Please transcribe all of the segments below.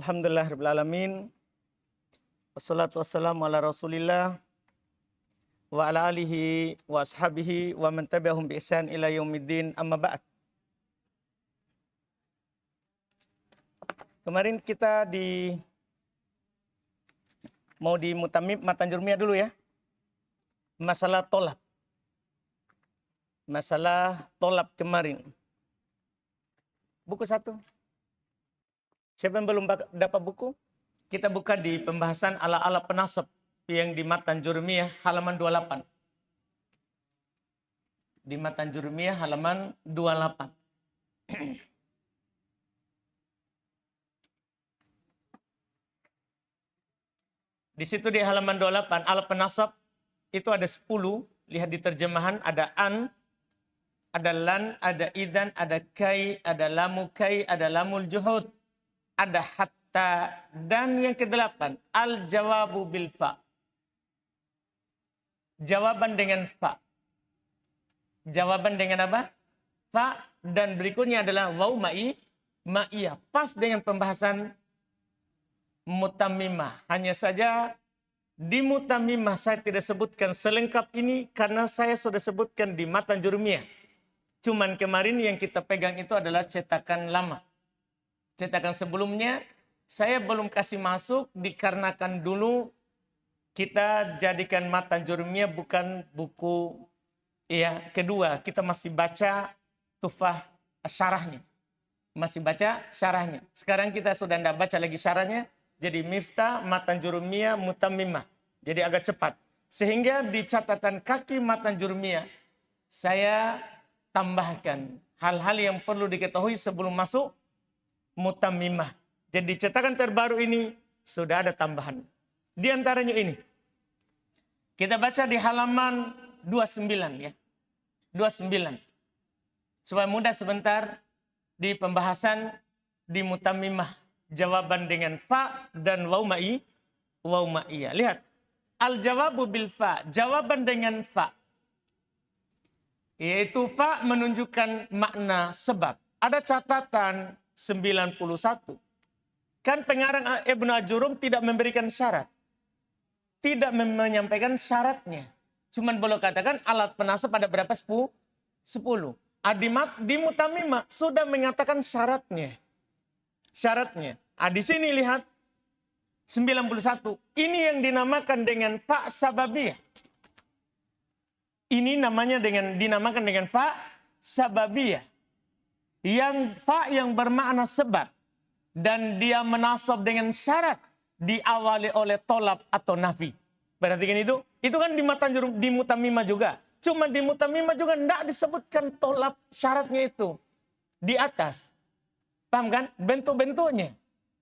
Alhamdulillahirrahmanirrahim. Wassalatu wassalamu ala rasulillah wa ala alihi wa ashabihi wa man tabi'ahum bi ihsan ila yaumiddin, amma ba'd. Kemarin kita mau di Mutamim Matan Jurmiyah dulu ya. Masalah tolab. Masalah tolab kemarin. Buku 1. Siapa yang belum dapat buku? Kita buka di pembahasan ala-ala penasab yang di Matan Jurmiyah halaman 28. Di Matan Jurmiyah halaman 28. Di situ di halaman 28 ala penasab itu ada 10. Lihat di terjemahan ada an, ada lan, ada idan, ada kai, ada lamu kai, ada lamul juhud, ada hatta, dan yang ke-8 al-jawabu bil fa. Jawaban dengan fa. Jawaban dengan apa? Fa. Dan berikutnya adalah waw ma'iyah. Pas dengan pembahasan mutamimah. Hanya saja di mutamimah saya tidak sebutkan selengkap ini karena saya sudah sebutkan di Matan Jurmiyah. Cuman kemarin yang kita pegang itu adalah cetakan lama. Cetakan sebelumnya saya belum kasih masuk dikarenakan dulu kita jadikan Matan Jurmiyah bukan buku kedua. Kita masih baca Tuhfah syarahnya. Masih baca syarahnya. Sekarang kita sudah tidak baca lagi syarahnya. Jadi Miftah, Matan Jurmiyah, Mutamimah. Jadi agak cepat. Sehingga di catatan kaki Matan Jurmiyah saya tambahkan hal-hal yang perlu diketahui sebelum masuk Mutamimah. Jadi cetakan terbaru ini sudah ada tambahan. Di antaranya ini. Kita baca di halaman 29 ya. 29. Supaya mudah sebentar di pembahasan di Mutamimah. Jawaban dengan fa dan waw ma'iyah. Lihat. Al-jawabu bil fa. Jawaban dengan fa. Yaitu fa menunjukkan makna sebab. Ada catatan 91. Kan pengarang Ibnu Ajurum tidak memberikan syarat. Tidak menyampaikan syaratnya. Cuman boleh katakan alat penasab ada berapa? 10. Di Mutamimah sudah mengatakan syaratnya. Syaratnya. Di sini lihat 91. Ini yang dinamakan dengan fa sababiyah. Ini dinamakan dengan fa sababiyah. Yang fa yang bermakna sebab. Dan dia menasab dengan syarat. Diawali oleh tolab atau nafi. Perhatikan itu. Itu kan di Mutamimah juga. Cuma di Mutamimah juga tidak disebutkan tolab syaratnya itu. Di atas. Paham kan? Bentuk-bentuknya.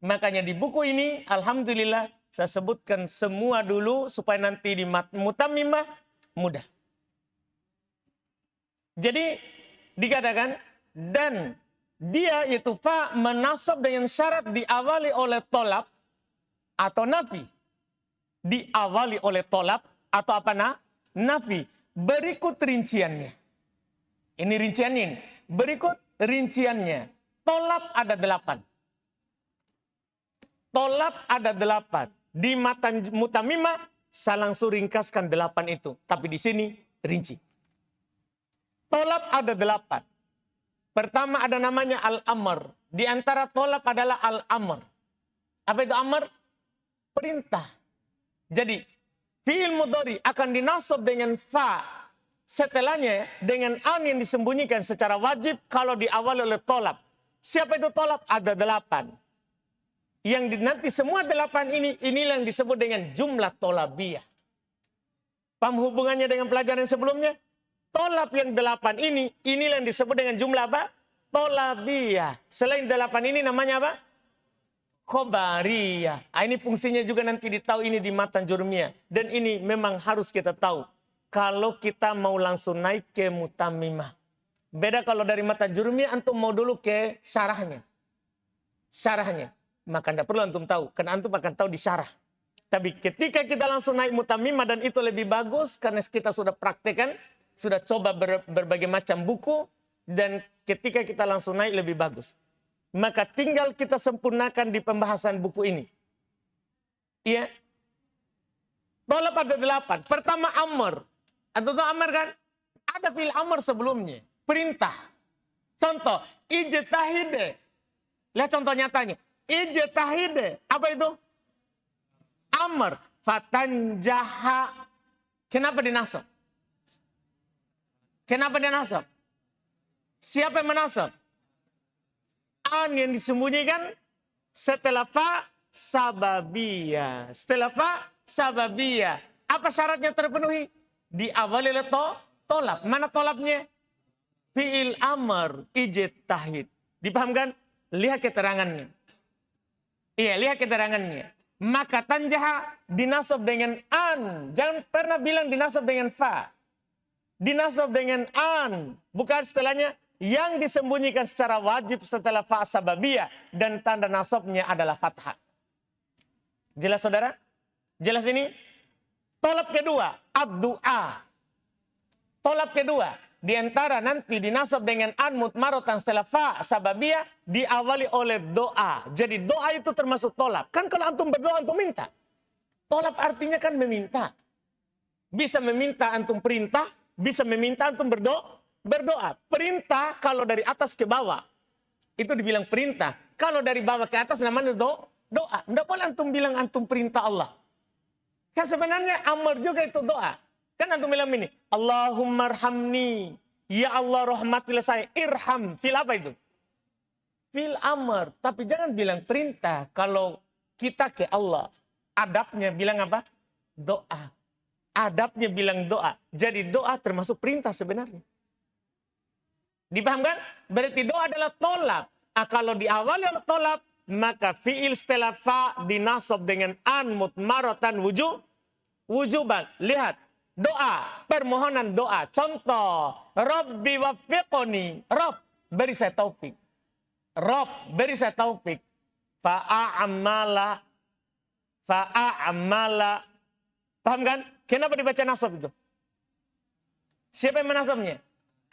Makanya di buku ini, alhamdulillah, saya sebutkan semua dulu supaya nanti di Mutamimah mudah. Jadi dikatakan dan dia itu fa menasab dengan syarat diawali oleh tolab atau nafi. Diawali oleh tolab atau apa nafi. Berikut rinciannya. Ini rinciannya. Berikut rinciannya. Tolab ada 8. Tolab ada 8. Di Matan Mutamimah saya langsung ringkaskan 8 itu. Tapi di sini rinci. Tolab ada 8. Pertama ada namanya al-amr. Di antara tolab adalah al-amr. Apa itu amr? Perintah. Jadi fi'il mudhari akan dinasab dengan fa. Setelahnya dengan an yang disembunyikan secara wajib kalau diawali oleh tolab. Siapa itu tolab? Ada 8. Yang nanti semua 8 inilah yang disebut dengan jumlah tolabiyah. Paham hubungannya dengan pelajaran sebelumnya? Tolab yang 8 inilah yang disebut dengan jumlah apa? Tolabiyah. Selain 8 ini namanya apa? Khobariyah. Ini fungsinya juga nanti ditahu ini di Matan Jurmiyah. Dan ini memang harus kita tahu. Kalau kita mau langsung naik ke Mutamimah. Beda kalau dari Matan Jurmiyah, antum mau dulu ke syarahnya. Syarahnya. Maka tidak perlu antum tahu. Karena antum akan tahu di syarah. Tapi ketika kita langsung naik Mutamimah dan itu lebih bagus. Karena kita sudah praktekkan. Sudah coba berbagai macam buku. Dan ketika kita langsung naik lebih bagus. Maka tinggal kita sempurnakan di pembahasan buku ini. Iya. Tolab ada 8. Pertama amr. Atau amr kan? Ada fi'il amr sebelumnya. Perintah. Contoh. Ijtahid. Lihat contoh nyatanya. Ijtahid. Apa itu? Amr. Fatanjaha. Kenapa dinasab? Kenapa dinasab? Siapa yang menasab? An yang disembunyikan setelah fa sababiyah. Setelah fa sababiyah. Apa syaratnya terpenuhi? Diawali oleh tolab. Mana tolabnya? Fi'il amr ijtahid. Dipahamkan? Lihat keterangannya. Iya, lihat keterangannya. Maka tanjaha dinasab dengan an. Jangan pernah bilang dinasab dengan fa. Dinasab dengan an. Bukan setelahnya yang disembunyikan secara wajib setelah fa sababiyah. Dan tanda nasabnya adalah fathah. Jelas saudara? Jelas ini? Tolab kedua, ad-du'a. Tolab kedua, di antara nanti dinasab dengan an mutmaratan setelah fa sababiyah diawali oleh doa. Jadi doa itu termasuk tolab. Kan kalau antum berdoa antum minta. Tolab artinya kan meminta. Bisa meminta antum perintah, bisa meminta antum berdoa. Perintah kalau dari atas ke bawah itu dibilang perintah. Kalau dari bawah ke atas namanya doa. Tidak boleh antum bilang antum perintah Allah. Kan sebenarnya amar juga itu doa. Kan antum bilang ini, Allahumma arhamni. Ya Allah rahmatilah saya. Irham. Fil apa itu? Fil amar. Tapi jangan bilang perintah. Kalau kita ke Allah. Adabnya bilang apa? Doa. Adabnya bilang doa. Jadi doa termasuk perintah sebenarnya. Dipahamkan? Berarti doa adalah tolab. Kalau diawali oleh tolab, maka fi'il setelah fa dinasab dengan an mutmaratan wujuban. Lihat. Doa. Permohonan doa. Contoh. Rabbi waffiqoni. Rabb. Beri saya taufik. Rabb. Beri saya taufik. Fa'a'amala. Paham kan? Kenapa dibaca nasab itu? Siapa yang menasabnya?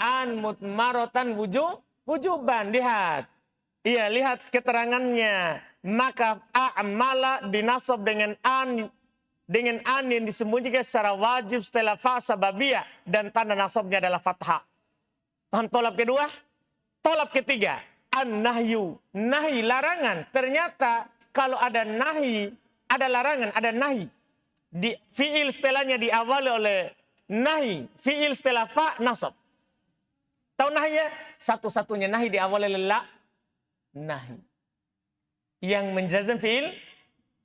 An mutmaratan wujuban. Lihat. Iya, lihat keterangannya. Maka a'mala dinasab dengan an yang disembunyikan secara wajib setelah fa sababiyah dan tanda nasabnya adalah fathah. Paham tolab kedua? Tolab ketiga, an-nahyu. Nahi, larangan. Ternyata kalau ada nahi, ada larangan, ada nahi. Fi'il setelahnya diawali oleh nahi. Fi'il setelah fa nasab. Tahu nahi ya? Satu-satunya nahi diawali oleh la. Nahi. Yang menjazam fi'il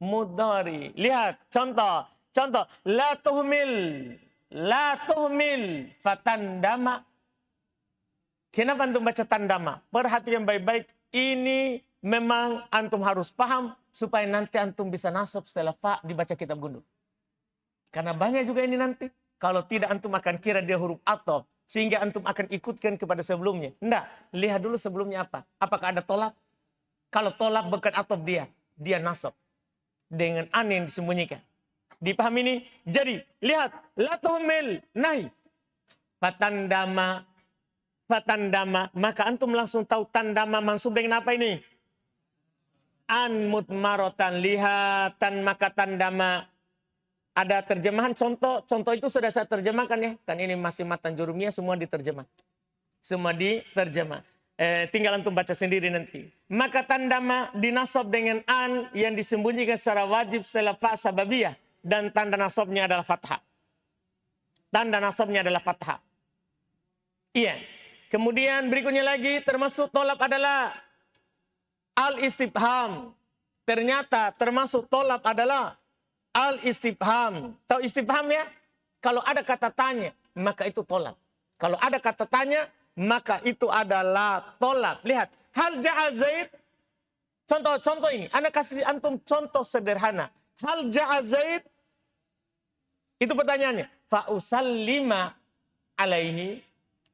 mudhari. Lihat contoh. La tuhmil fatandama. Kenapa antum baca tandama? Perhatikan baik-baik. Ini memang antum harus paham supaya nanti antum bisa nasab setelah fa dibaca kitab gundu. Karena banyak juga ini nanti. Kalau tidak antum akan kira dia huruf atop. Sehingga antum akan ikutkan kepada sebelumnya. Enggak. Lihat dulu sebelumnya apa. Apakah ada tolak? Kalau tolak bukan atop dia nasab. Dengan an yang disembunyikan. Dipahami ini? Jadi, lihat. La tuhmil nahi. Fatandama. Maka antum langsung tahu tandama mansub dengan apa ini? An mutmarotan lihatan maka tandama. Ada terjemahan contoh itu sudah saya terjemahkan ya. Kan ini masih matan jurumiyah semua diterjemah. Tinggal antum baca sendiri nanti. Maka tandama dinasab dengan an yang disembunyikan secara wajib setelah fa sababiyah. Dan tanda nasabnya adalah fathah. Iya. Kemudian berikutnya lagi termasuk tolab adalah al-istifham. Ternyata termasuk tolab adalah al-istifham. Tahu istifham ya? Kalau ada kata tanya, maka itu tolab. Kalau ada kata tanya, maka itu adalah tolab. Lihat. Hal ja'a Zaid. Contoh ini. Anda kasih antum contoh sederhana. Hal ja'a Zaid. Itu pertanyaannya. Fa'usallima alaihi.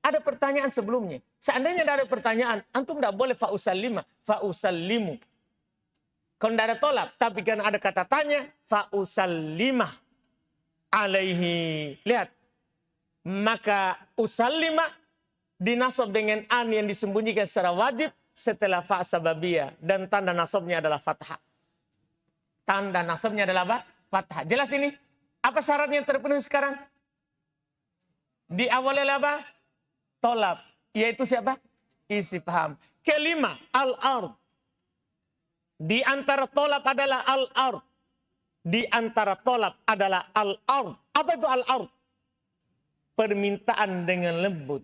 Ada pertanyaan sebelumnya. Seandainya ada pertanyaan, antum tidak boleh fa'usallima. Fa'usallimu. Kalau tidak ada tolab. Tapi kan ada kata tanya. Fa'usallimah alaihi. Lihat. Maka usallima dinasab dengan an yang disembunyikan secara wajib. setelah fa sababiyah dan tanda nasabnya adalah fathah. Tanda nasabnya adalah apa? Fathah. Jelas ini? Apa syaratnya yang terpenuhi sekarang? Di awal adalah apa? Tolab. Yaitu siapa? Istifham. Kelima, al-ard. Di antara tolab adalah al-ard. Di antara tolab adalah al-ard. Apa itu al-ard? Permintaan dengan lembut.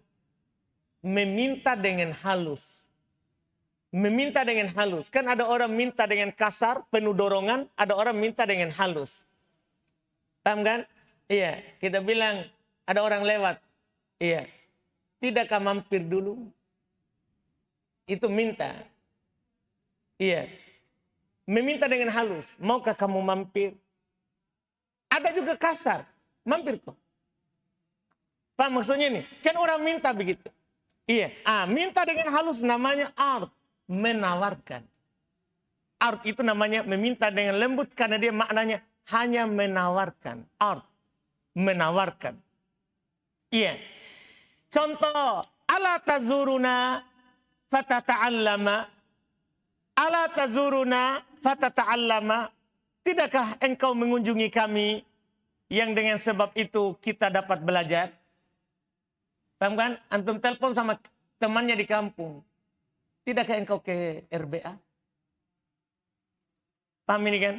Meminta dengan halus. Meminta dengan halus. Kan ada orang minta dengan kasar, penuh dorongan. Ada orang minta dengan halus. Paham kan? Iya. Kita bilang ada orang lewat. Iya. Tidakkah mampir dulu? Itu minta. Iya. Meminta dengan halus. Maukah kamu mampir? Ada juga kasar. Mampir kok. Paham maksudnya ini? Kan orang minta begitu. Iya. Minta dengan halus namanya art. Menawarkan. Art itu namanya meminta dengan lembut karena dia maknanya hanya menawarkan. Art. Menawarkan. Iya. Contoh. Ala tazuruna fatata'allama. Ala tazuruna fatata'allama. Tidakkah engkau mengunjungi kami yang dengan sebab itu kita dapat belajar? Paham kan? Antum telepon sama temannya di kampung. Tidakkah engkau ke RBA? Paham ini kan?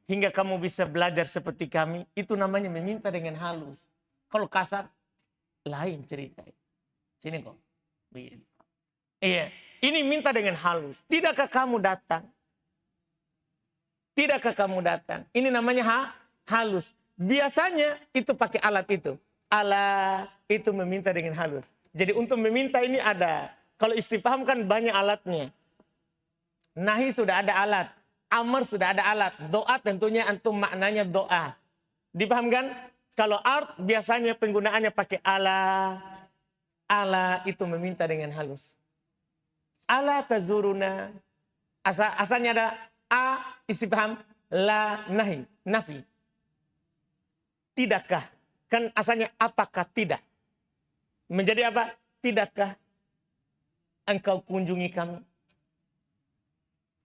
Hingga kamu bisa belajar seperti kami. Itu namanya meminta dengan halus. Kalau kasar, lain cerita. Sini kok. Iya. Ini minta dengan halus. Tidakkah kamu datang? Tidakkah kamu datang? Ini namanya halus. Biasanya itu pakai alat itu. Ala itu meminta dengan halus. Jadi untuk meminta ini ada. Kalau istifham kan banyak alatnya. Nahi sudah ada alat. Amr sudah ada alat. Doa tentunya antum maknanya doa. Dipahamkan? Kalau art biasanya penggunaannya pakai ala. Ala itu meminta dengan halus. Ala tazuruna. Asalnya ada istifham. La nahi. Nafi. Tidakkah? Kan asalnya apakah tidak? Menjadi apa? Tidakkah engkau kunjungi kami?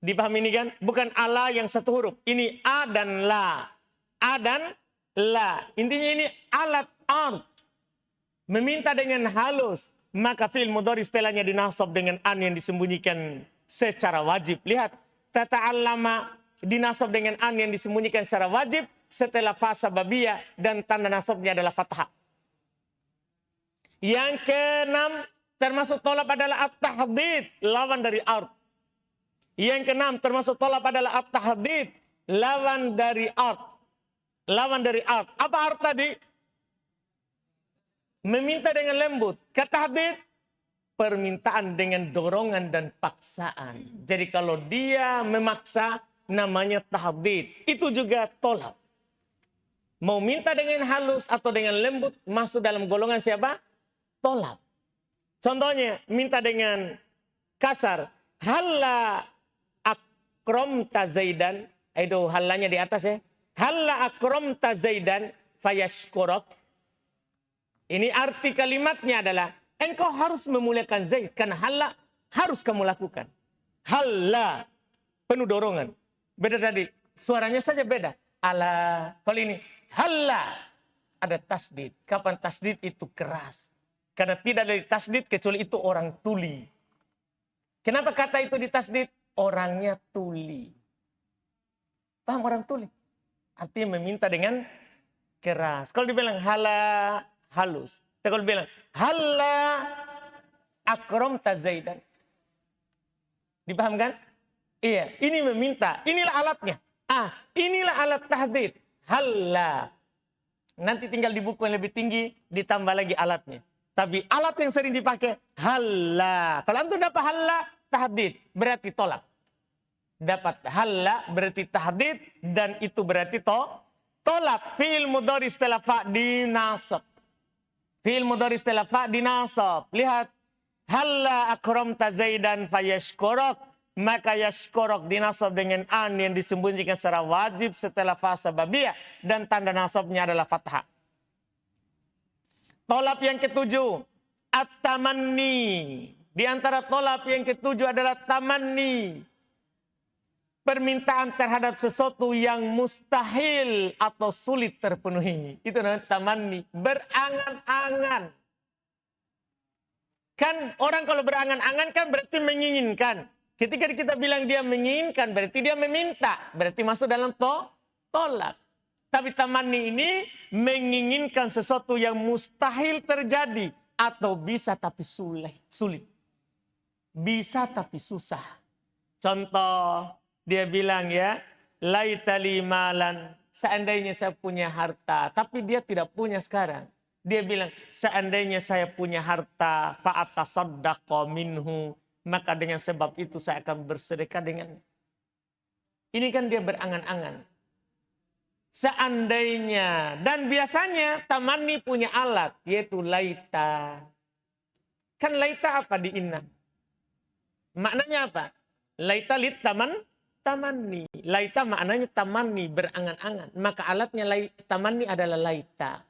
Dipahami ini kan? Bukan ala yang satu huruf. Ini a dan la. A dan la. Intinya ini alat art. Meminta dengan halus. Maka fi'il mudhari setelahnya dinasab dengan an yang disembunyikan secara wajib. Lihat. Tata'allama dinasab dengan an yang disembunyikan secara wajib. Setelah fa sababiyah dan tanda nasabnya adalah fathah. Yang keenam termasuk tolab adalah at-tahdid, lawan dari art. Yang keenam termasuk tolab adalah at-tahdid, lawan dari art. Lawan dari art. Apa art tadi? Meminta dengan lembut. Ketahdid, permintaan dengan dorongan dan paksaan. Jadi kalau dia memaksa, namanya tahdid. Itu juga tolab. Mau minta dengan halus atau dengan lembut, masuk dalam golongan siapa? Tolab. Contohnya, minta dengan kasar. Halla akromta zaidan. Itu hallanya di atas ya. Halla akromta zaidan fayashkurok. Ini arti kalimatnya adalah, engkau harus memuliakan Zaid. Karena halla harus kamu lakukan. Halla, penuh dorongan. Beda tadi, suaranya saja beda. Ala, kalau ini, halla, ada tasdid. Kapan tasdid itu keras? Karena tidak ada tasdid kecuali itu orang tuli. Kenapa kata itu ditasdid? Orangnya tuli. Paham orang tuli? Artinya meminta dengan keras. Kalau dibilang hala, halus. Tapi kalau dibilang hala akromta zaidan. Dipahamkan? Iya, ini meminta. Inilah alatnya. Inilah alat tahdid. Hala. Nanti tinggal di buku yang lebih tinggi, ditambah lagi alatnya. Tapi alat yang sering dipakai, hala. Kalau antum dapat hala, tahdid, berarti tolak. Dapat hala, berarti tahdid, dan itu berarti tolak. Fi'il mudhari setelah fa dinasab. Fi'il mudhari setelah fa dinasab. Lihat. Hala akramta zaidan fayashkurok. Maka yashkurok dinasab dengan an yang disembunyikan secara wajib setelah fa sababiyah. Dan tanda nasabnya adalah fathah. Tolab yang ketujuh. At-tamanni. Di antara tolab yang ketujuh adalah tamanni. Permintaan terhadap sesuatu yang mustahil atau sulit terpenuhi. Itu namanya tamanni. Berangan-angan. Kan orang kalau berangan-angan kan berarti menginginkan. Ketika kita bilang dia menginginkan berarti dia meminta. Berarti masuk dalam tolak. Tapi tamanni ini menginginkan sesuatu yang mustahil terjadi. Atau bisa tapi sulit. Bisa tapi susah. Contoh, dia bilang ya, laitali malan, seandainya saya punya harta, tapi dia tidak punya sekarang. Dia bilang, seandainya saya punya harta, fa'atasaddaqa minhu, maka dengan sebab itu saya akan bersedekah dengannya. Ini kan dia berangan-angan. Seandainya, dan biasanya tamanni punya alat, yaitu laita. Kan laita apa di inna? Maknanya apa? Laita lit tamanni. Laita maknanya tamanni, berangan-angan. Maka alatnya tamanni adalah laita.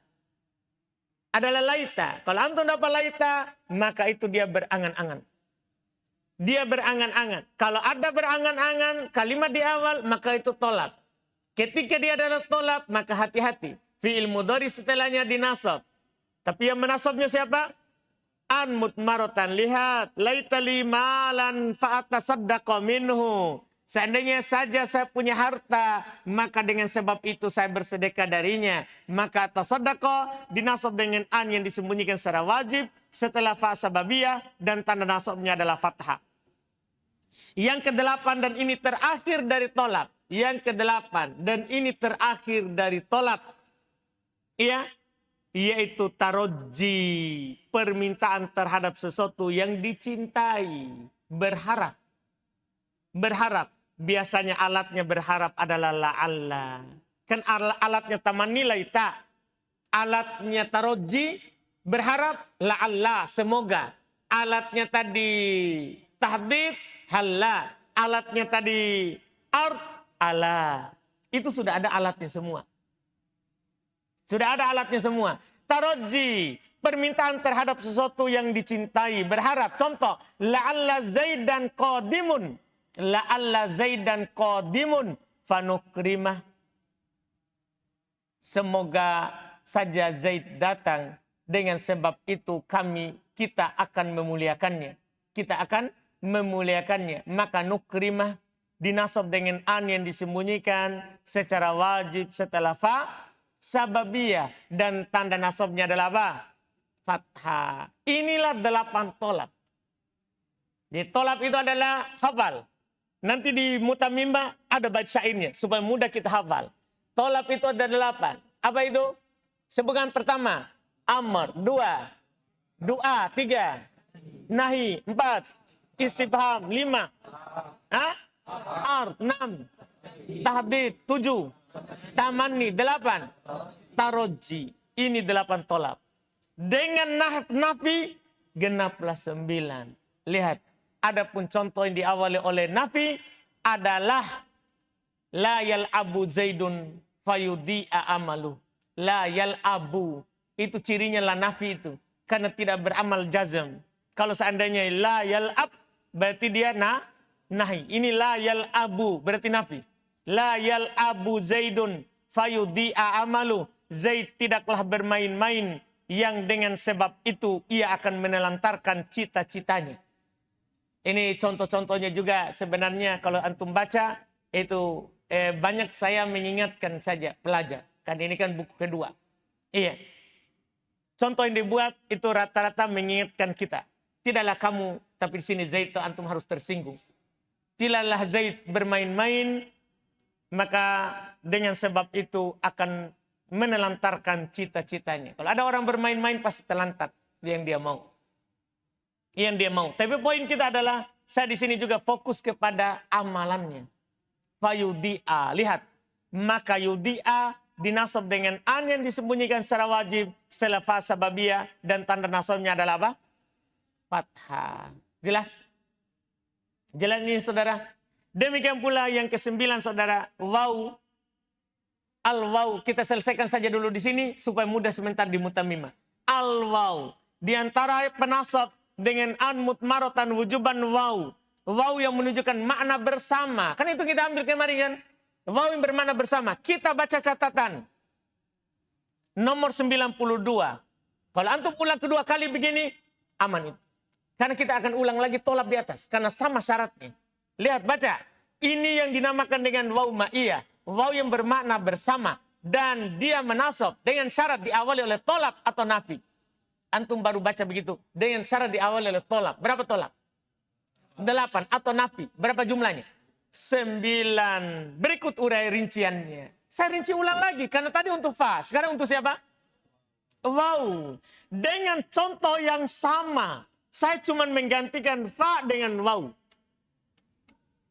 Adalah laita. Kalau antum dapat laita, maka itu dia berangan-angan. Dia berangan-angan. Kalau ada berangan-angan, kalimat di awal, maka itu tolak. Ketika dia adalah tolak, maka hati-hati. Fi'il mudhari setelahnya dinasab. Tapi yang menasabnya siapa? An mutmarotan, lihat, laitali malan fa'atasaddaqa minhu. Seandainya saja saya punya harta, maka dengan sebab itu saya bersedekah darinya. Maka tasaddaqa dinasab dengan an yang disembunyikan secara wajib setelah fa sababiyah dan tanda nasabnya adalah fathah. Yang kedelapan dan ini terakhir dari tolak. Yang kedelapan dan ini terakhir dari tolak. Iya. Yaitu taroji, permintaan terhadap sesuatu yang dicintai, berharap. Berharap, biasanya alatnya berharap adalah la'alla. Kan alatnya tamanni laita. Alatnya taroji, berharap la'alla, semoga. Alatnya tadi tahdid, halla. Alatnya tadi ala. Itu sudah ada alatnya semua. Sudah ada alatnya semua. Taroji, permintaan terhadap sesuatu yang dicintai, berharap. Contoh, la'alla zaidan qadimun. La'alla zaidan qadimun fanukrimah. Semoga saja Zaid datang, dengan sebab itu kita akan memuliakannya. Kita akan memuliakannya. Maka nukrimah dinasab dengan an yang disembunyikan secara wajib setelah fa sababiyah, dan tanda nasabnya adalah apa? Fathah. Inilah 8 tolab. Jadi tolab itu adalah hafal. Nanti di mutamimah ada bait syairnya supaya mudah kita hafal. Tolab itu ada 8. Apa itu? Sebutkan pertama, amr, 2, doa, 3, nahi, 4, istifham, 5, ard, 6, tahdid, 7, tamanni, 8, taroji. Ini 8 tolab. Dengan nafi genaplah 9. Lihat, adapun contoh yang diawali oleh nafi adalah la yal'abu zaidun fayudi'a amalu. La yal'abu, itu cirinya la nafi itu, karena tidak beramal jazm. Kalau seandainya la yal'ab berarti dia nahi. Ini la yal'abu berarti nafi. La yal'abu zaidun fayudi'a amalu. Zaid tidaklah bermain-main yang dengan sebab itu ia akan menelantarkan cita-citanya. Ini contoh-contohnya juga sebenarnya kalau antum baca itu banyak saya mengingatkan saja pelajar. Kan ini kan buku kedua. Iya. Contoh yang dibuat itu rata-rata mengingatkan kita. Tidaklah kamu, tapi di sini Zaid antum harus tersinggung. Tidaklah Zaid bermain-main, maka dengan sebab itu akan menelantarkan cita-citanya. Kalau ada orang bermain-main pasti telantar yang dia mau. Yang dia mau. Tapi poin kita adalah saya di sini juga fokus kepada amalannya. Fayudi'a. Lihat. Maka yudi'a dinasab dengan an yang disembunyikan secara wajib setelah fa sababiyah dan tanda nasabnya adalah apa? Fathah. Jelas? Jelas ini saudara? Demikian pula yang ke-9 saudara, waw. Al-waw, kita selesaikan saja dulu di sini supaya mudah sebentar di mutamimah. Al-waw, di antara penasab dengan an mutmarotan wujuban waw. Waw yang menunjukkan makna bersama. Kan itu kita ambil kemarin kan. Waw yang bermakna bersama. Kita baca catatan. Nomor 92. Kalau antum ulang kedua kali begini, aman itu. Karena kita akan ulang lagi tolap di atas. Karena sama syaratnya. Lihat, baca. Ini yang dinamakan dengan waw ma'iyah. Waw yang bermakna bersama. Dan dia menasab dengan syarat diawali oleh tolap atau nafi. Antum baru baca begitu. Dengan syarat diawali oleh tolap. Berapa tolap? 8 atau nafi. Berapa jumlahnya? 9. Berikut urai rinciannya. Saya rinci ulang lagi. Karena tadi untuk fa. Sekarang untuk siapa? Waw. Dengan contoh yang sama. Saya cuma menggantikan fa dengan waw.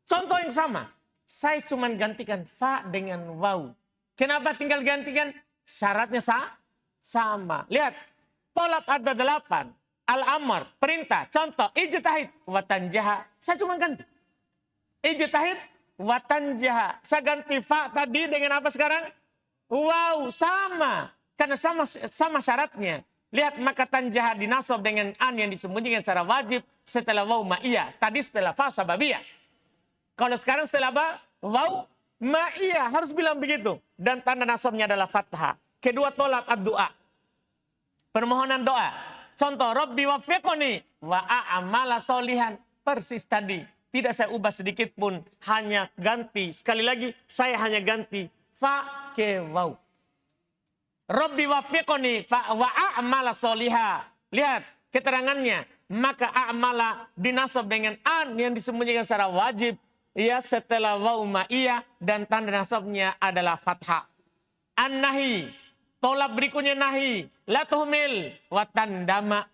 Contoh yang sama. Saya cuma gantikan fa dengan waw. Kenapa tinggal gantikan? Syaratnya sama. Lihat. Tolap ada 8. Al-amr. Perintah. Contoh. Ijtahid. Watanjaha. Saya cuma ganti. Ijtahid. Watanjaha. Saya ganti fa tadi dengan apa sekarang? Wow. Sama. Karena sama syaratnya. Lihat. Maka tanjaha dinasab dengan an yang disembunyikan secara wajib. Setelah waw ma'iyah. Tadi setelah fa sababiyah. Kalau sekarang setelah apa? Waw ma'iyah. Harus bilang begitu. Dan tanda nasabnya adalah fathah. Kedua tolak ad-doa. Permohonan doa. Contoh. Rabbi wafiqoni wa a'amala solihan. Persis tadi. Tidak saya ubah sedikit pun. Hanya ganti. Sekali lagi. Saya hanya ganti. Fa ke waw. Rabbi wafiqoni wa a'amala soliha. Lihat keterangannya. Maka a'amala dinasab dengan an yang disembunyikan secara wajib. Ya, setelah waw ma'iyah dan tanda nasabnya adalah fathah. An-nahi. Tolak berikutnya nahi. La tuhmil wa tandama.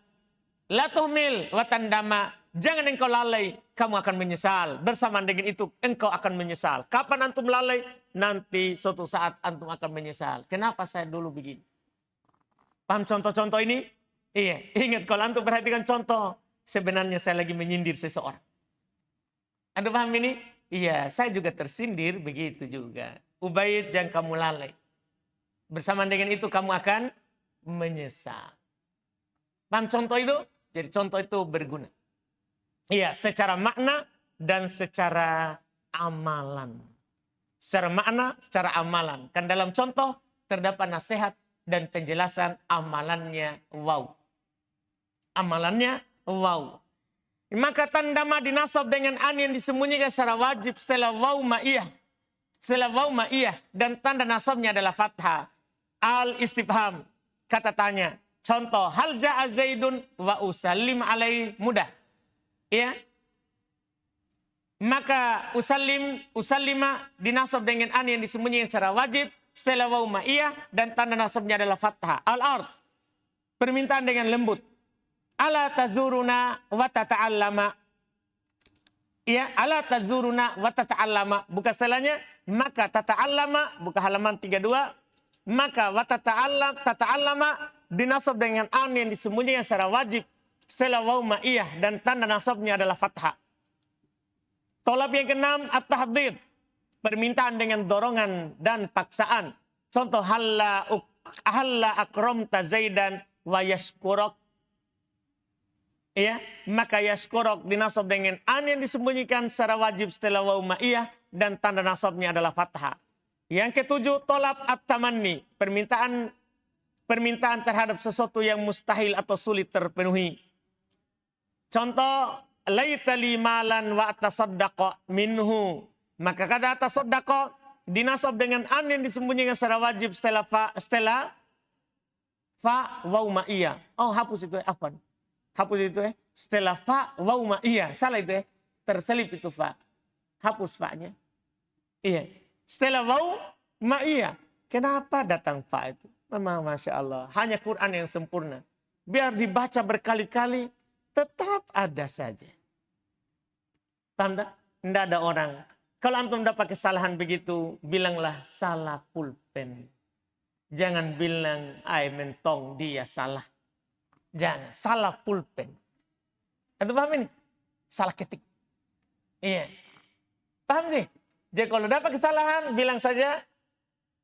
La tuhmil wa tandama. Jangan engkau lalai, kamu akan menyesal. Bersamaan dengan itu, engkau akan menyesal. Kapan antum lalai? Nanti suatu saat antum akan menyesal. Kenapa saya dulu begini? Paham contoh-contoh ini? Iya, ingat kalau antum perhatikan contoh. Sebenarnya saya lagi menyindir seseorang. Anda paham ini? Iya, saya juga tersindir begitu juga. Ubaid, jangan kamu lalai. Bersamaan dengan itu kamu akan menyesal. Paham contoh itu? Jadi contoh itu berguna. Iya, secara makna dan secara amalan. Secara makna, secara amalan. Kan dalam contoh terdapat nasihat dan penjelasan amalannya wow. Amalannya wow. Maka tandama dinasab dengan an yang disembunyikan secara wajib setelah waw ma'iyah. Setelah waw ma'iyah. Dan tanda nasabnya adalah fathah. Al-istifham. Kata tanya. Contoh. Hal ja'a zaidun wa usallim alaih mudah. Ya. Maka usallima dinasab dengan an yang disembunyikan secara wajib. Setelah waw ma'iyah. Dan tanda nasabnya adalah fathah. Al-ard. Permintaan dengan lembut. Ala tazuruna wa tata'allama. Ya, ala tazuruna wa tata'allama. Buka setelahnya. Maka tata'allama. Buka halaman 32. Maka wa tata'allama. Dinasab dengan an yang disembunyikan secara wajib. Setelah waw ma'iyah. Dan tanda nasabnya adalah fathah. Tolab yang keenam. At-tahdid. Permintaan dengan dorongan dan paksaan. Contoh. Halla akramta zaidan wa yashkurok. Ya, maka yashkurok dinasab dengan an yang disembunyikan secara wajib setelah waw ma'iyah dan tanda nasabnya adalah fathah. Yang ketujuh, tolab at-tamanni, permintaan terhadap sesuatu yang mustahil atau sulit terpenuhi. Contoh, laitali malan wa atasaddaqa minhu. Maka kata atasaddaqa dinasab dengan an yang disembunyikan secara wajib setelah fa waw ma'iyah. Oh, hapus itu afwan. Hapus itu setelah fa waw ma'iyah. Salah itu terselip itu fa. Hapus fa-nya. Iya. Setelah waw ma'iyah. Kenapa datang fa itu? Memang Masya Allah. Hanya Quran yang sempurna. Biar dibaca berkali-kali. Tetap ada saja. Paham tak? Tidak ada orang. Kalau antum dapat kesalahan begitu. Bilanglah salah pulpen. Jangan bilang ay mentong dia salah. Jangan. Salah pulpen. Anda paham ini? Salah ketik. Iya. Paham sih? Jadi kalau dapat kesalahan, bilang saja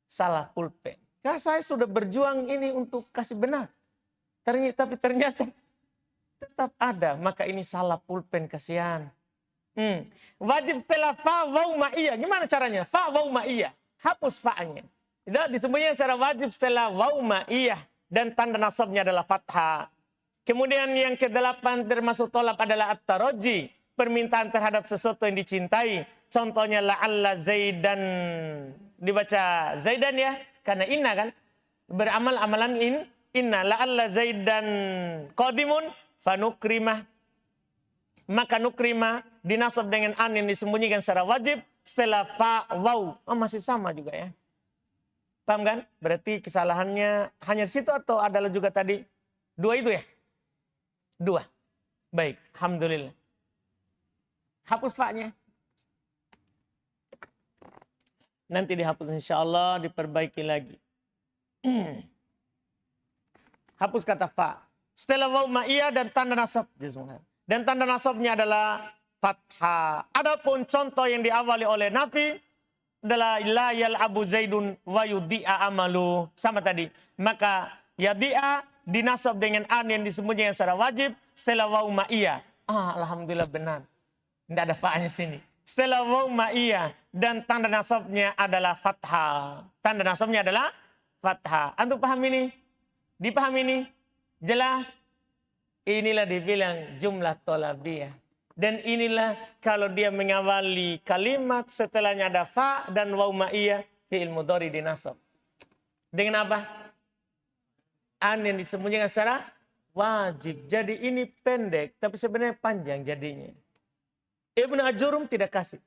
salah pulpen. Ya, saya sudah berjuang ini untuk kasih benar. Tapi ternyata tetap ada. Maka ini salah pulpen, kasihan. Wajib setelah fa, waw, ma'iyah. Gimana caranya? Fa, waw, ma'iyah. Hapus fa-nya. Itu disebutnya secara wajib setelah waw, ma'iyah. Dan tanda nasabnya adalah fathah. Kemudian yang ke-8 termasuk tolab adalah at-taraji. Permintaan terhadap sesuatu yang dicintai. Contohnya la'alla zaidan. Dibaca zaidan ya. Karena inna kan. Beramal amalan inna. La'alla zaidan qadimun fanukrimah. Maka nukrimah dinasab dengan an yang disembunyikan secara wajib setelah fa, waw. Oh, masih sama juga ya. Paham kan? Berarti kesalahannya hanya di situ atau adalah juga tadi 2 itu ya? 2. Baik, alhamdulillah. Hapus fa-nya. Nanti dihapus insyaallah, diperbaiki lagi. Hapus kata fa. Setelah waw, ma'iyah dan tanda nasab. Dan tanda nasabnya adalah fathah. Adapun contoh yang diawali oleh Nafi adalah la yal'abu zaidun wa yudi'a amalu. Sama tadi. Maka yadi'a dinasab dengan an yang disembunyikan secara wajib setelah waw, ma'iyah. Alhamdulillah benar. Tidak ada fa'nya sini. Setelah waw, ma'iyah dan tanda nasabnya adalah fathah. Tanda nasabnya adalah fathah. Antum paham ini? Dipahami ini? Jelas? Inilah dibilang jumlah tolabiyah. Dan inilah kalau dia mengawali kalimat setelahnya ada fa dan waw, ma'iyah, fi'il mudhari dinasab. Dengan apa? An yang disembunyikan secara wajib. Jadi ini pendek tapi sebenarnya panjang jadinya. Ibnu Ajurum tidak kasih.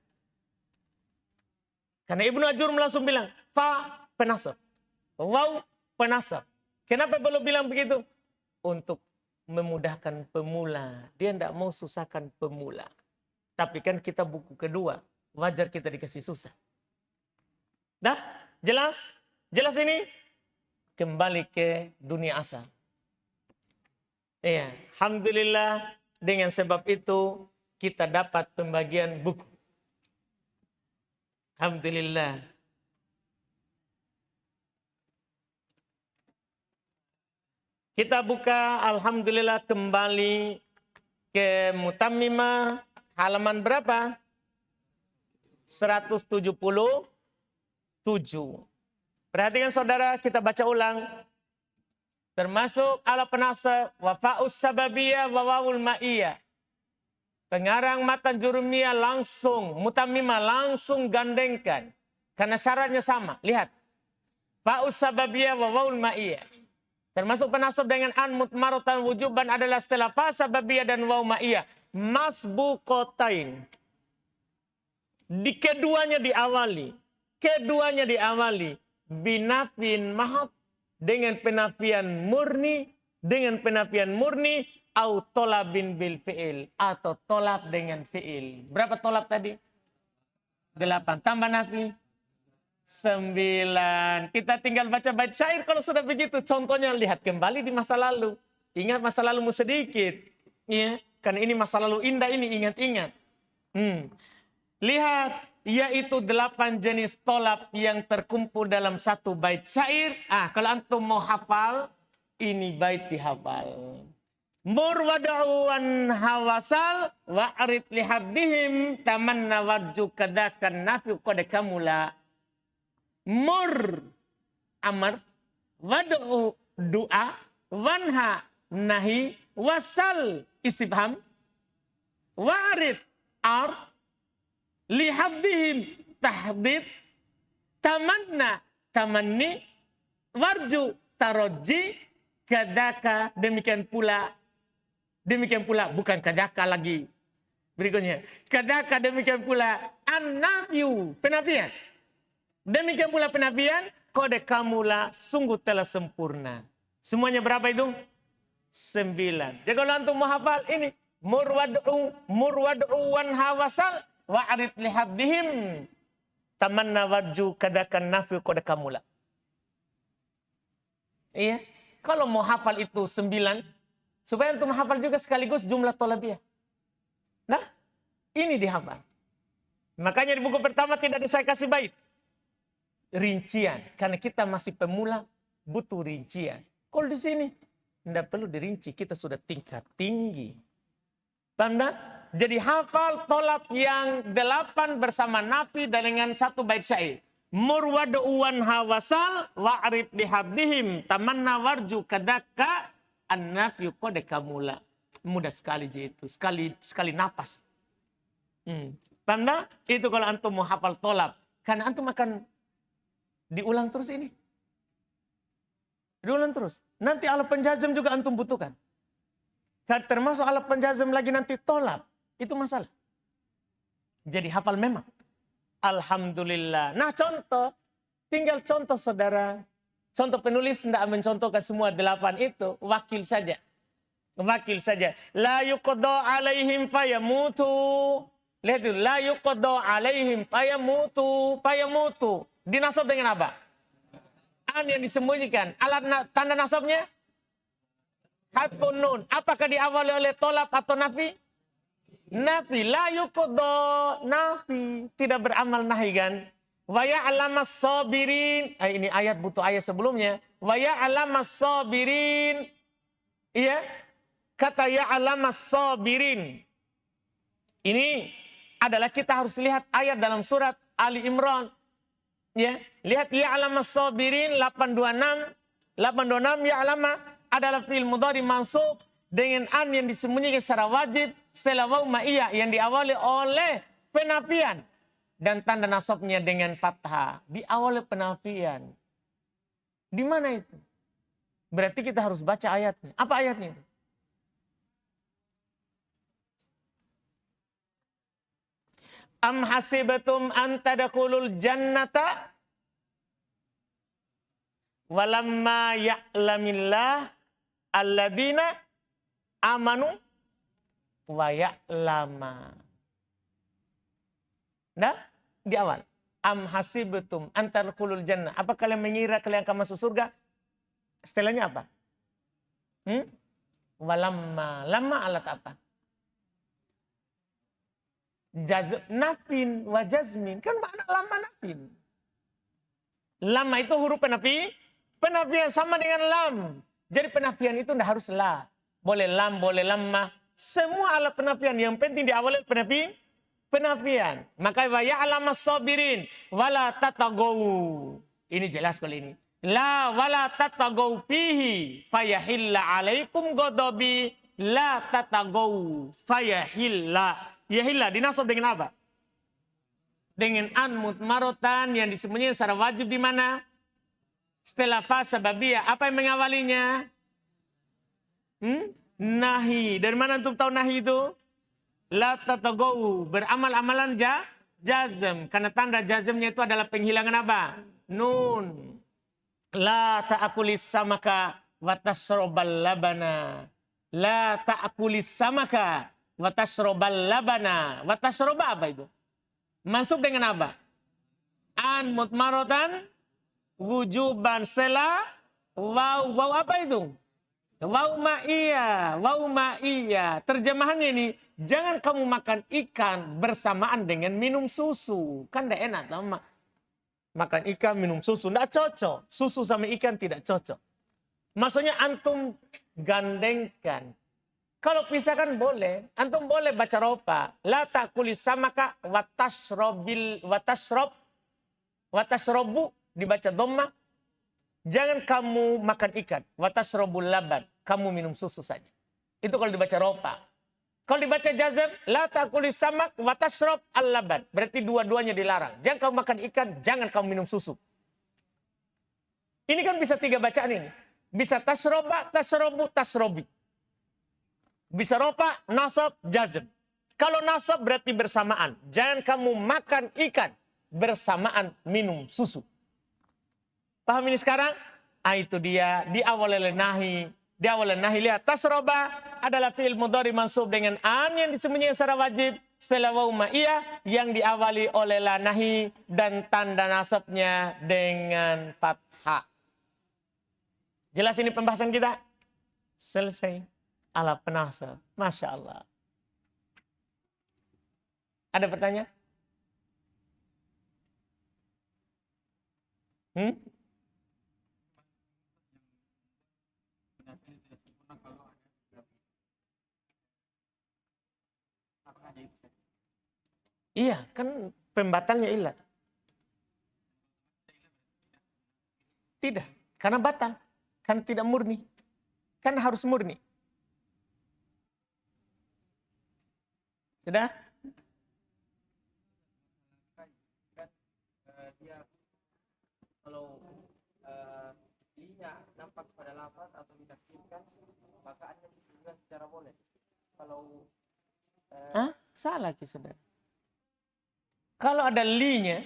Karena Ibnu Ajurum langsung bilang fa penasab, waw penasab. Kenapa belum bilang begitu? Untuk memudahkan pemula. Dia tidak mau susahkan pemula. Tapi kan kita buku kedua. Wajar kita dikasih susah. Dah? Jelas? Jelas ini? Kembali ke dunia asal. Iya. Alhamdulillah. Dengan sebab itu kita dapat pembagian buku. Alhamdulillah. Kita buka, alhamdulillah, kembali ke Mutammimah, halaman berapa? 177. Perhatikan saudara, kita baca ulang. Termasuk ala penasab, wa fa'us sababiyah wa wawul ma'iyah. Pengarang matan jurumiyah langsung, Mutammimah langsung gandengkan. Karena syaratnya sama, lihat. Fa'us sababiyah wa wawul ma'iyah. Termasuk penasab dengan an mutmaratan wujuban adalah setelah fa sababiyah dan waw ma'iyah. Masbuqatain. Keduanya diawali. Binafin mahab. Dengan penafian murni. Au tolabin bil fi'il. Atau tolab dengan fi'il. Berapa tolab tadi? 8. Tambah nafi. 9. Kita tinggal baca bait syair kalau sudah begitu. Contohnya lihat kembali di masa lalu. Ingat masa lalumu sedikit. Ya, karena ini masa lalu indah ini, ingat-ingat. Lihat, yaitu 8 jenis tolab yang terkumpul dalam satu bait syair. Kalau antum mau hafal, ini bait dihafal. Mur wada'uwan hawasal wa'arid lihaddihim tamanna warju kadakan nafi'u kodekamula. Mur amar, wad'u doa, wanha nahi, wasal istifham, wa'arid ar, lihabdihim tahdid, tamanna tamanni, warju taroji, kadaka demikian pula bukan kadaka lagi. Berikutnya, kadaka demikian pula an-nafyu, penafian. Demikian pula penafian, kode kamula sungguh telah sempurna. Semuanya berapa itu? 9. Jadi kalau antum mau hafal ini, murwad'u wan hawasal wa'arid lihabdihim tamanna wajju kadakan nafi kode kamula. Iya. Kalau mau hafal itu 9, supaya antum hafal juga sekaligus jumlah tolabiyah. Nah, ini dihafal. Makanya di buku pertama tidak ada saya kasih bait. Rincian. Karena kita masih pemula, butuh rincian. Kalau di sini, Tidak perlu dirinci, kita sudah tingkat tinggi. Paham tak? Jadi hafal tolab yang 8 bersama nafi dengan 1 bait syair. Murwadu'wan hawasal wa'rib lihadihim tamanna warju kadaka an-nafi kode kamula. Mudah sekali itu, sekali napas. Paham tak? Itu kalau antum mau hafal tolab. Karena antum akan diulang terus ini. Diulang terus. Nanti alat penjazam juga antum butuhkan. Termasuk alat penjazam lagi nanti tolab. Itu masalah. Jadi hafal memang. Alhamdulillah. Nah contoh. Tinggal contoh saudara. Contoh penulis tidak mencontohkan semua 8 itu. Wakil saja. Wakil saja. La yuqadha alaihim fayamutu. Lihat itu. La yuqadha alaihim fayamutu. Dinasab dengan apa? An yang disembunyikan. Alat tanda nasabnya? Hatfun nun. Apakah diawali oleh tolab atau nafi? Nafi. La yuqadha nafi. Tidak beramal nahi kan? Wa ya'lamas sabirin. Ini ayat butuh ayat sebelumnya. Wa ya'lamas sabirin. Iya. Kata ya'lamas sabirin. Ini adalah kita harus lihat ayat dalam surat Ali Imran. Ya, lihat ya'lamas sabirin 826 ya'lama adalah fi'il mudhari mansub dengan an yang disembunyikan secara wajib setelah waw ma'iyah yang diawali oleh penafian dan tanda nasabnya dengan fathah. Diawali penafian. Di mana itu? Berarti kita harus baca ayatnya. Apa ayatnya itu? Am hasibatum an tadkhulul jannata walamma ya'lamillah alladzina amanu wa ya'lama. Nah, di awal. Am hasibatum an tadkhulul jannah. Apa kalian mengira kalian akan masuk surga? Setelahnya apa? Walamma. Lama alat apa? Nafin wa jazmin. Kan makna lama nafin. Lama itu huruf penafi. Penafian sama dengan lam. Jadi penafian itu tidak harus la. Boleh lam, boleh lamma. Semua alat penafian. Yang penting diawali penafian. Maka wa ya'lamas sabirin. Wala tatagaw. Ini jelas kali ini. La wala tatagaw fihi. Fayahilla alaikum godobi. La tatagaw. Fayahilla. Yahilla dinasab dengan apa? Dengan an mutmarotan yang disembunyikan secara wajib di mana? Setelah fa sababiyah. Apa yang mengawalinya? Nahi. Dari mana antum tahu nahi itu? La tatagaw. Beramal-amalan jazm. Karena tanda jazmnya itu adalah penghilangan apa? Nun. La ta'akulis samaka wa tashrabal labana. La ta'akulis samaka watashrobal labana. Watashroba apa itu? Masuk dengan apa? An mutmarotan wujuban setelah waw. Waw apa itu? Waw ma'iyah. Waw ma'iyah. Terjemahannya ini, jangan kamu makan ikan bersamaan dengan minum susu. Kan tidak enak. Makan ikan, minum susu. Tidak cocok. Susu sama ikan tidak cocok. Maksudnya antum gandengkan. Kalau pisahkan boleh, antum boleh baca ropa. La ta'kuli samaka watashrobu dibaca dhamma. Jangan kamu makan ikan. Watashrobul laban. Kamu minum susu saja. Itu kalau dibaca ropa. Kalau dibaca jazm, la ta'kuli samak watashrob al-laban. Berarti dua-duanya dilarang. Jangan kamu makan ikan, jangan kamu minum susu. Ini kan bisa 3 bacaan ini. Bisa tashroba, tashrobu, tashrobi. Bisa ropa, nasab, jazm. Kalau nasab berarti bersamaan. Jangan kamu makan ikan bersamaan minum susu. Paham ini sekarang? Itu dia. Diawali oleh nahi. Diawali nahi. Lihat. Tasroba adalah fi'il mudhari mansub dengan an yang disembunyikan secara wajib. Setelah waw ma'iyah yang diawali oleh la nahi. Dan tanda nasabnya dengan fathah. Jelas ini pembahasan kita? Selesai. Ala penasab. Masya Allah. Ada pertanyaan? Iya, kan pembatalnya ilat. Tidak, karena batal. Karena tidak murni. Kan harus murni. Sudah? Dia kalau linya nampak pada lafaz atau ditafsirkan, maka anda bisa secara boleh. Kalau Salah ki saudara. Kalau ada linya,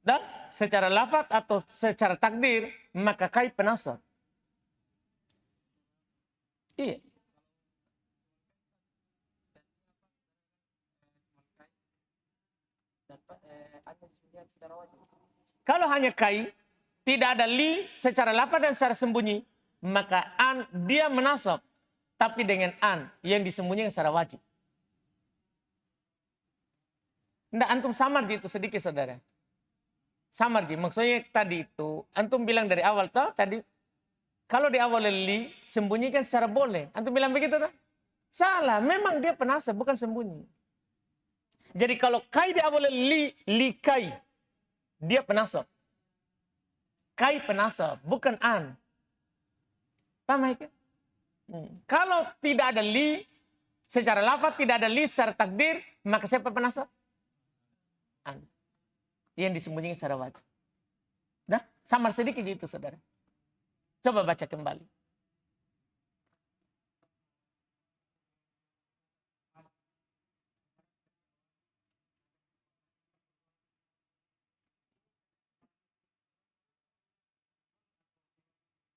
dan secara lafaz atau secara takdir, maka kai penasab. Iya. anda bisa secara wajib. Kalau hanya kai, tidak ada li secara lafaz dan secara sembunyi, maka an dia menasab. Tapi dengan an yang disembunyikan secara wajib. Nggak, antum samar gitu sedikit saudara. Samar gitu. Maksudnya tadi itu, antum bilang dari awal toh tadi, kalau di awal li, sembunyikan secara boleh. Antum bilang begitu toh? Salah, memang dia penasab, bukan sembunyi. Jadi kalau kai di awal li kai, dia penasab. Kai penasab, bukan an. Paham ya? Kalau tidak ada li, secara lafaz tidak ada li secara takdir, maka siapa penasab? An. Yang disembunyikan secara wajib. Dah, samar sedikit itu saudara. Coba baca kembali.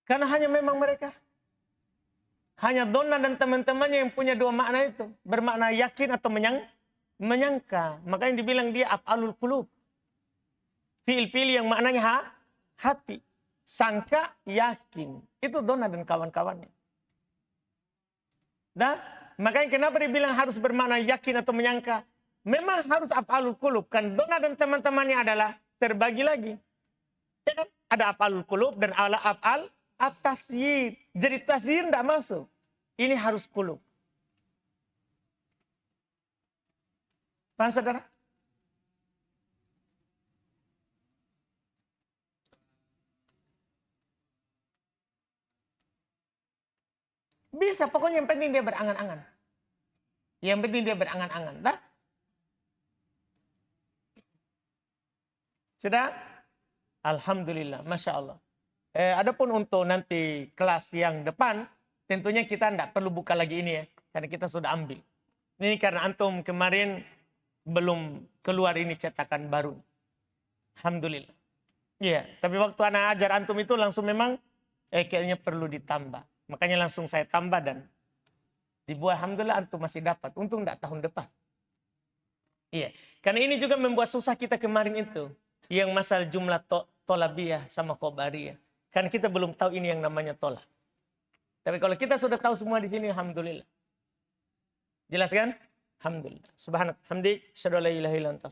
Karena hanya memang mereka. Hanya Donna dan teman-temannya yang punya dua makna itu. Bermakna yakin atau menyangka. Makanya dibilang dia af'alul qulub. Fi'il-fi'il yang maknanya hati. Sangka, yakin. Itu Donna dan kawan-kawannya. Nah, makanya kenapa dibilang harus bermakna yakin atau menyangka. Memang harus af'alul qulub. Kan Donna dan teman-temannya adalah terbagi lagi. Ya kan? Ada af'alul qulub dan ala af'al at-tasyir. Jadi tasyir tidak masuk. Ini harus qulub. Paham saudara? Bisa, pokoknya yang penting dia berangan-angan. Yang penting dia berangan-angan. Dah? Sudah? Alhamdulillah, Masya Allah. Adapun untuk nanti kelas yang depan, tentunya kita tidak perlu buka lagi ini ya. Karena kita sudah ambil. Ini karena antum kemarin belum keluar ini cetakan baru. Alhamdulillah. Iya, tapi waktu anak ajar antum itu langsung memang kayaknya perlu ditambah. Makanya langsung saya tambah dan dibuat. Alhamdulillah antum masih dapat. Untung tidak tahun depan. Iya, karena ini juga membuat susah kita kemarin itu. Yang masalah jumlah tolabiyah sama khobariyah. Karena kita belum tahu ini yang namanya tolak. Tapi kalau kita sudah tahu semua di sini, alhamdulillah. Jelas kan? Alhamdulillah. Subhanak hamdik, syadu la ilaha illa anta.